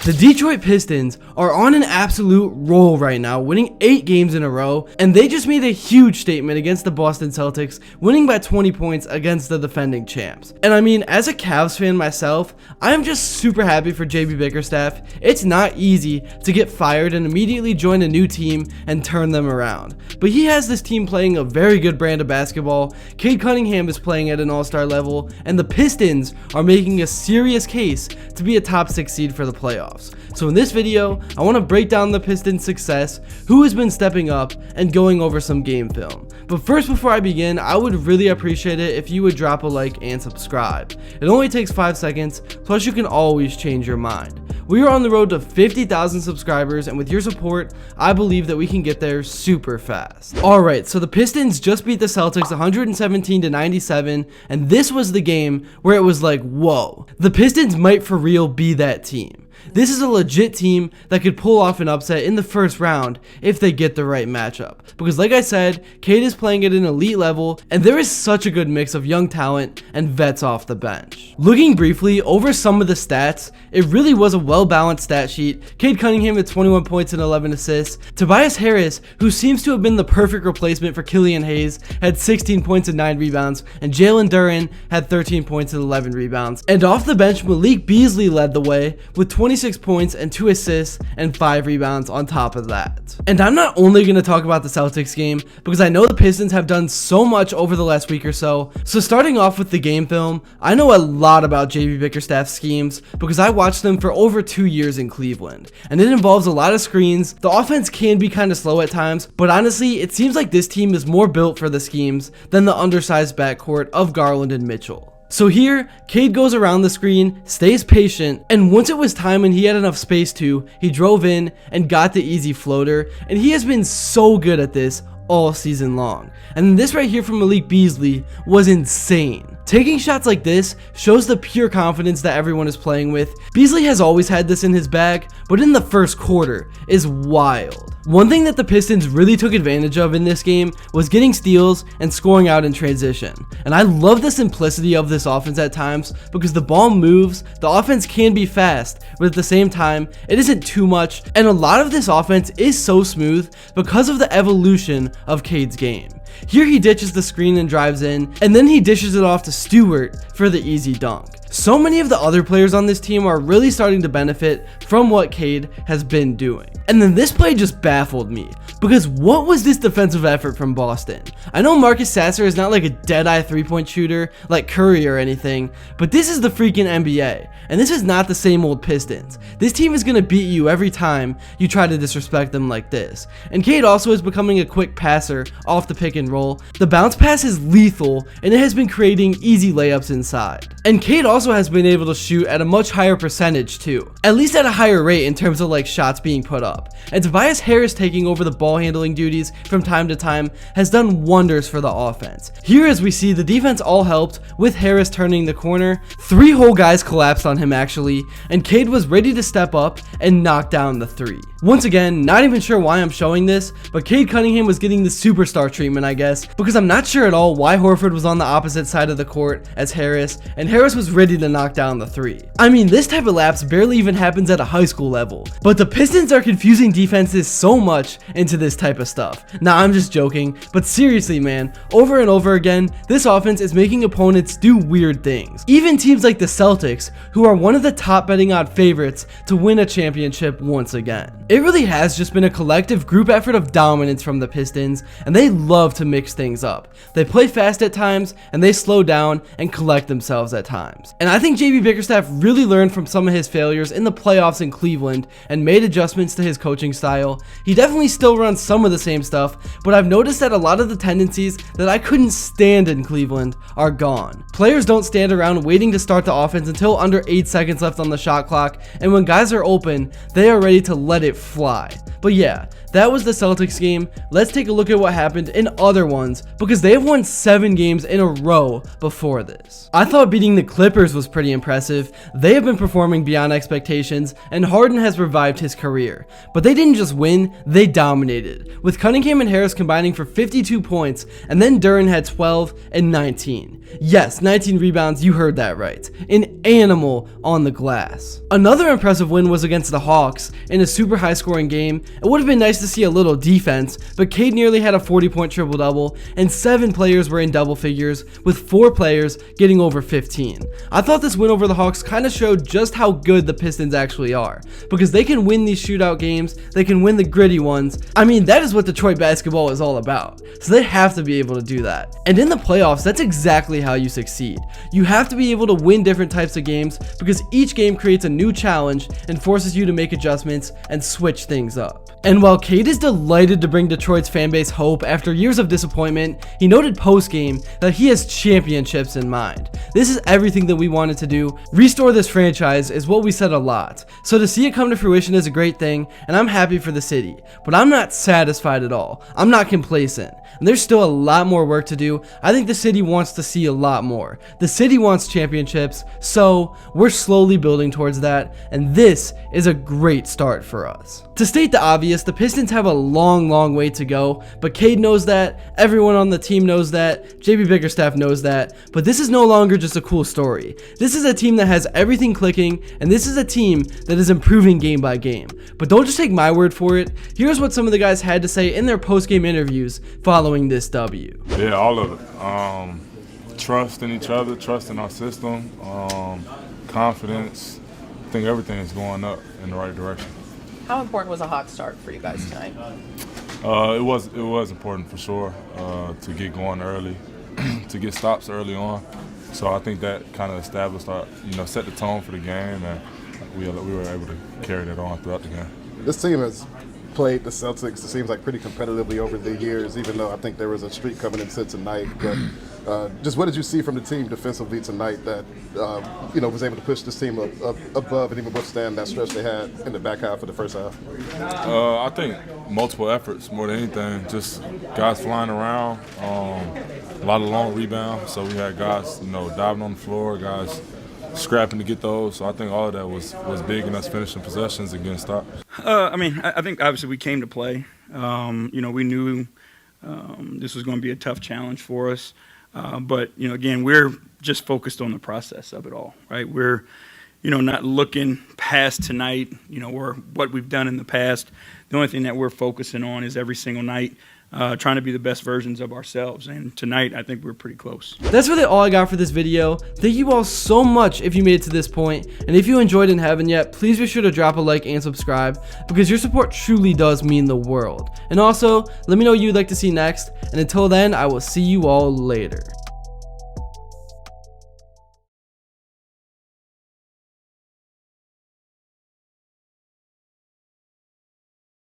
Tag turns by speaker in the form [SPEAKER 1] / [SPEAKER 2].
[SPEAKER 1] The Detroit Pistons are on an absolute roll right now, winning 8 games in a row, and they just made a huge statement against the Boston Celtics, winning by 20 points against the defending champs. And I mean, as a Cavs fan myself, I'm just super happy for JB Bickerstaff. It's not easy to get fired and immediately join a new team and turn them around, but he has this team playing a very good brand of basketball. Cade Cunningham is playing at an all-star level, and the Pistons are making a serious case to be a top 6 seed for the playoffs. So in this video, I want to break down the Pistons' success, who has been stepping up, and going over some game film. But first, before I begin, I would really appreciate it if you would drop a like and subscribe. It only takes 5 seconds, plus you can always change your mind. We are on the road to 50,000 subscribers, and with your support, I believe that we can get there super fast. Alright, so the Pistons just beat the Celtics 117-97, and this was the game where it was like, whoa, the Pistons might for real be that team. This is a legit team that could pull off an upset in the first round if they get the right matchup. Because like I said, Cade is playing at an elite level, and there is such a good mix of young talent and vets off the bench. Looking briefly over some of the stats, it really was a well-balanced stat sheet. Cade Cunningham had 21 points and 11 assists. Tobias Harris, who seems to have been the perfect replacement for Killian Hayes, had 16 points and 9 rebounds, and Jalen Duren had 13 points and 11 rebounds. And off the bench, Malik Beasley led the way with 26 points and 2 assists and 5 rebounds on top of that. And I'm not only going to talk about the Celtics game because I know the Pistons have done so much over the last week or so. So starting off with the game film, I know a lot about JB Bickerstaff's schemes because I watched them for over 2 years in Cleveland, and it involves a lot of screens. The offense can be kind of slow at times, but honestly, it seems like this team is more built for the schemes than the undersized backcourt of Garland and Mitchell. So here, Cade goes around the screen, stays patient, and once it was time and he had enough space to, he drove in and got the easy floater, and he has been so good at this all season long. And this right here from Malik Beasley was insane. Taking shots like this shows the pure confidence that everyone is playing with. Beasley has always had this in his bag, but in the first quarter is wild. One thing that the Pistons really took advantage of in this game was getting steals and scoring out in transition. And I love the simplicity of this offense at times because the ball moves, the offense can be fast, but at the same time, it isn't too much. And a lot of this offense is so smooth because of the evolution of Cade's game. Here he ditches the screen and drives in, and then he dishes it off to Stewart for the easy dunk. So many of the other players on this team are really starting to benefit from what Cade has been doing. And then this play just baffled me, because what was this defensive effort from Boston? I know Marcus Sasser is not like a dead-eye three-point shooter like Curry or anything, but this is the freaking NBA, and this is not the same old Pistons. This team is going to beat you every time you try to disrespect them like this. And Cade also is becoming a quick passer off the pick and roll. The bounce pass is lethal, and it has been creating easy layups inside. And Cade also has been able to shoot at a much higher percentage too, at least at a higher rate in terms of like shots being put up. And Tobias Harris taking over the ball handling duties from time to time has done wonders for the offense. Here as we see, the defense all helped with Harris turning the corner. 3 whole guys collapsed on him actually, and Cade was ready to step up and knock down the 3. Once again, not even sure why I'm showing this, but Cade Cunningham was getting the superstar treatment, I guess, because I'm not sure at all why Horford was on the opposite side of the court as Harris, and Harris was ready to knock down the 3. I mean, this type of lapse barely even happens at a high school level, but the Pistons are confusing defenses so much into this type of stuff. Nah, I'm just joking, but seriously, man, over and over again, this offense is making opponents do weird things. Even teams like the Celtics, who are one of the top betting odd favorites to win a championship once again. It really has just been a collective group effort of dominance from the Pistons, and they love to mix things up. They play fast at times, and they slow down and collect themselves at times. And I think JB Bickerstaff really learned from some of his failures in the playoffs in Cleveland and made adjustments to his coaching style. He definitely still runs some of the same stuff, but I've noticed that a lot of the tendencies that I couldn't stand in Cleveland are gone. Players don't stand around waiting to start the offense until under 8 seconds left on the shot clock, and when guys are open, they are ready to let it fly. But yeah, that was the Celtics game. Let's take a look at what happened in other ones, because they have won 7 games in a row before this. I thought beating the Clippers was pretty impressive. They have been performing beyond expectations, and Harden has revived his career. But they didn't just win, they dominated, with Cunningham and Harris combining for 52 points, and then Duren had 12 and 19. Yes, 19 rebounds, you heard that right. An animal on the glass. Another impressive win was against the Hawks in a super high scoring game. It would have been nice to see a little defense, but Cade nearly had a 40-point triple-double, and 7 players were in double figures, with 4 players getting over 15. I thought this win over the Hawks kind of showed just how good the Pistons actually are, because they can win these shootout games, they can win the gritty ones. I mean, that is what Detroit basketball is all about, so they have to be able to do that. And in the playoffs, that's exactly how you succeed. You have to be able to win different types of games, because each game creates a new challenge and forces you to make adjustments and switch things up. And while Cade is delighted to bring Detroit's fanbase hope after years of disappointment, he noted post-game that he has championships in mind. This is everything that we wanted to do. Restore this franchise is what we said a lot. So to see it come to fruition is a great thing, and I'm happy for the city. But I'm not satisfied at all. I'm not complacent. And there's still a lot more work to do. I think the city wants to see a lot more. The city wants championships, so we're slowly building towards that, and this is a great start for us. To state the obvious, the Pistons have a long way to go, but Cade knows that, everyone on the team knows that, JB Bickerstaff knows that, but this is no longer just a cool story. This is a team that has everything clicking, and this is a team that is improving game by game. But don't just take my word for it. Here's what some of the guys had to say in their post-game interviews following this W.
[SPEAKER 2] Yeah, all of it. Trust in each other, trust in our system, confidence. I think everything is going up in the right direction.
[SPEAKER 3] How important was a hot start for you guys tonight?
[SPEAKER 2] It was important for sure to get going early, to get stops early on. So I think that kind of established our, set the tone for the game, and we were able to carry that on throughout the game.
[SPEAKER 4] This team has played the Celtics, it seems like, pretty competitively over the years, even though I think there was a streak coming into tonight. But just what did you see from the team defensively tonight that was able to push this team up above and even withstand that stretch they had in the back half of the first half?
[SPEAKER 2] I think multiple efforts more than anything. Just guys flying around, a lot of long rebounds. So we had guys, diving on the floor, guys scrapping to get those. So I think all of that was big in us finishing possessions and getting stops.
[SPEAKER 5] I think obviously we came to play. We knew this was going to be a tough challenge for us. But again, we're just focused on the process of it all, right? We're, not looking past tonight, or what we've done in the past. The only thing that we're focusing on is every single night trying to be the best versions of ourselves. And tonight, I think we're pretty close.
[SPEAKER 1] That's really all I got for this video. Thank you all so much if you made it to this point. And if you enjoyed and haven't yet, please be sure to drop a like and subscribe, because your support truly does mean the world. And also, let me know what you'd like to see next. And until then, I will see you all later.